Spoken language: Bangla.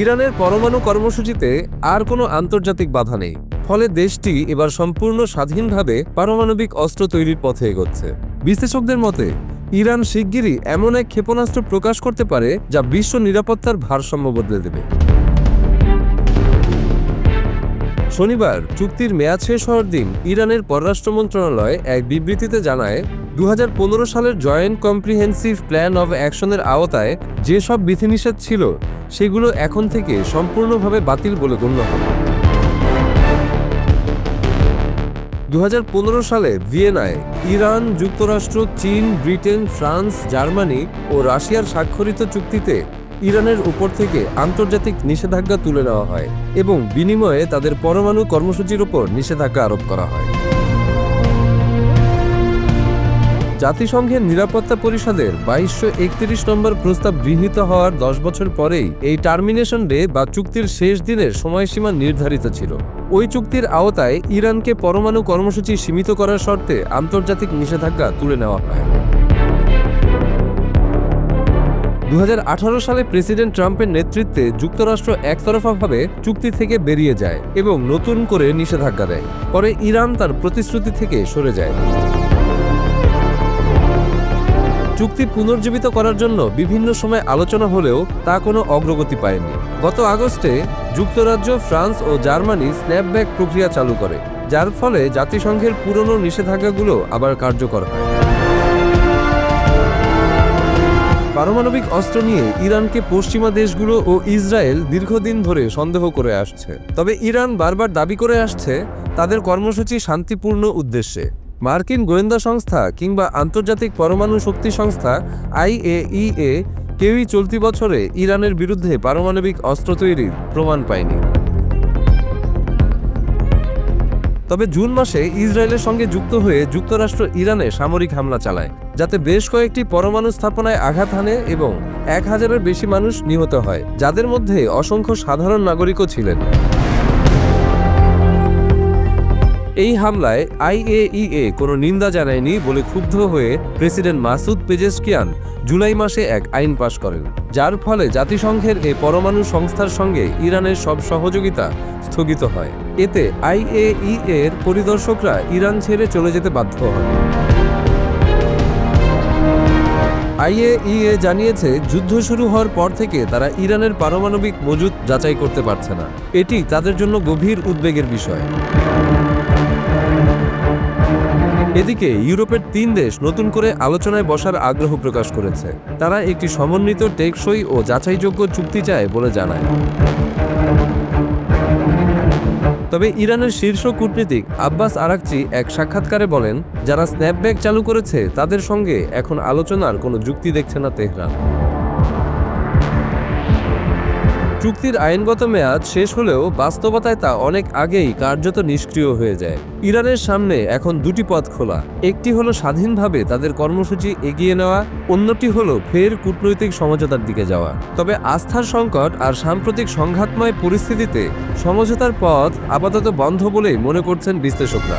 ইরানের পরমাণু কর্মসূচিতে আর কোনো আন্তর্জাতিক বাধা নেই, ফলে দেশটি এবার সম্পূর্ণ স্বাধীনভাবে পারমাণবিক অস্ত্র তৈরির পথে এগোচ্ছে। বিশ্লেষকদের মতে ইরান শিগগিরই এমন এক ক্ষেপণাস্ত্র প্রকাশ করতে পারে যা বিশ্ব নিরাপত্তার ভারসাম্য বদলে দেবে। শনিবার চুক্তির মেয়াদ শেষ হওয়ার দিন ইরানের পররাষ্ট্র মন্ত্রণালয় এক বিবৃতিতে জানায়, 2015 সালের জয়েন্ট কম্প্রিহেন্সিভ প্ল্যান অব অ্যাকশনের আওতায় যেসব বিধিনিষেধ ছিল সেগুলো এখন থেকে সম্পূর্ণভাবে বাতিল বলে গণ্য হবে। 2015 সালে ভিয়েনায় ইরান, যুক্তরাষ্ট্র, চীন, ব্রিটেন, ফ্রান্স, জার্মানি ও রাশিয়ার স্বাক্ষরিত চুক্তিতে ইরানের উপর থেকে আন্তর্জাতিক নিষেধাজ্ঞা তুলে নেওয়া হয় এবং বিনিময়ে তাদের পরমাণু কর্মসূচির উপর নিষেধাজ্ঞা আরোপ করা হয়। জাতিসংঘের নিরাপত্তা পরিষদের 2231 নম্বর প্রস্তাব গৃহীত হওয়ার 10 বছর পরেই এই টার্মিনেশন ডে বা চুক্তির শেষ দিনের সময়সীমা নির্ধারিত ছিল। ওই চুক্তির আওতায় ইরানকে পরমাণু কর্মসূচি সীমিত করার শর্তে আন্তর্জাতিক নিষেধাজ্ঞা তুলে নেওয়া হয়। 2018 সালে প্রেসিডেন্ট ট্রাম্পের নেতৃত্বে যুক্তরাষ্ট্র একতরফাভাবে চুক্তি থেকে বেরিয়ে যায় এবং নতুন করে নিষেধাজ্ঞা দেয়। পরে ইরান তার প্রতিশ্রুতি থেকে সরে যায়। চুক্তি পুনর্জীবিত করার জন্য বিভিন্ন সময় আলোচনা হলেও তা কোনো অগ্রগতি পায়নি। গত আগস্টে যুক্তরাজ্য, ফ্রান্স ও জার্মানি স্ন্যাপব্যাক প্রক্রিয়া চালু করে, যার ফলে জাতিসংঘের পুরনো নিষেধাজ্ঞাগুলো আবার কার্যকর হয়। পারমাণবিক অস্ত্র নিয়ে ইরানকে পশ্চিমা দেশগুলো ও ইসরায়েল দীর্ঘদিন ধরে সন্দেহ করে আসছে, তবে ইরান বারবার দাবি করে আসছে তাদের কর্মসূচি শান্তিপূর্ণ উদ্দেশ্যে। মার্কিন গোয়েন্দা সংস্থা কিংবা আন্তর্জাতিক পরমাণু শক্তি সংস্থা IAEA কেউই চলতি বছরে ইরানের বিরুদ্ধে পারমাণবিক অস্ত্র তৈরির প্রমাণ পায়নি। তবে জুন মাসে ইসরায়েলের সঙ্গে যুক্ত হয়ে যুক্তরাষ্ট্র ইরানে সামরিক হামলা চালায়, যাতে বেশ কয়েকটি পরমাণু স্থাপনায় আঘাত হানে এবং 1000-এর বেশি মানুষ নিহত হয়, যাদের মধ্যে অসংখ্য সাধারণ নাগরিকও ছিলেন। এই হামলায় IAEA কোনো নিন্দা জানায়নি বলে ক্ষুব্ধ হয়ে প্রেসিডেন্ট মাসুদ পেজেশকিয়ান জুলাই মাসে এক আইন পাশ করেন, যার ফলে জাতিসংঘের এই পরমাণু সংস্থার সঙ্গে ইরানের সব সহযোগিতা স্থগিত হয়। এতে IAEA-এর পরিদর্শকরা ইরান ছেড়ে চলে যেতে বাধ্য হন। IAEA জানিয়েছে, যুদ্ধ শুরু হওয়ার পর থেকে তারা ইরানের পারমাণবিক মজুদ যাচাই করতে পারছে না। এটি তাদের জন্য গভীর উদ্বেগের বিষয়। এদিকে ইউরোপের 3 দেশ নতুন করে আলোচনায় বসার আগ্রহ প্রকাশ করেছে। তারা একটি সমন্বিত, টেকসই ও যাচাইযোগ্য চুক্তি চায় বলে জানায়। তবে ইরানের শীর্ষ কূটনীতিক আব্বাস আরাকচি এক সাক্ষাৎকারে বলেন, যারা স্ন্যাপব্যাক চালু করেছে তাদের সঙ্গে এখন আলোচনার কোনো যুক্তি দেখছে না তেহরান। চুক্তির আইনগত মেয়াদ শেষ হলেও বাস্তবতায় তা অনেক আগেই কার্যত নিষ্ক্রিয় হয়ে যায়। ইরানের সামনে এখন 2টি পথ খোলা। একটি হলো স্বাধীনভাবে তাদের কর্মসূচি এগিয়ে নেওয়া, অন্যটি হলো ফের কূটনৈতিক সমঝোতার দিকে যাওয়া। তবে আস্থার সংকট আর সাম্প্রতিক সংঘাতময় পরিস্থিতিতে সমঝোতার পথ আপাতত বন্ধ বলেই মনে করছেন বিশ্লেষকরা।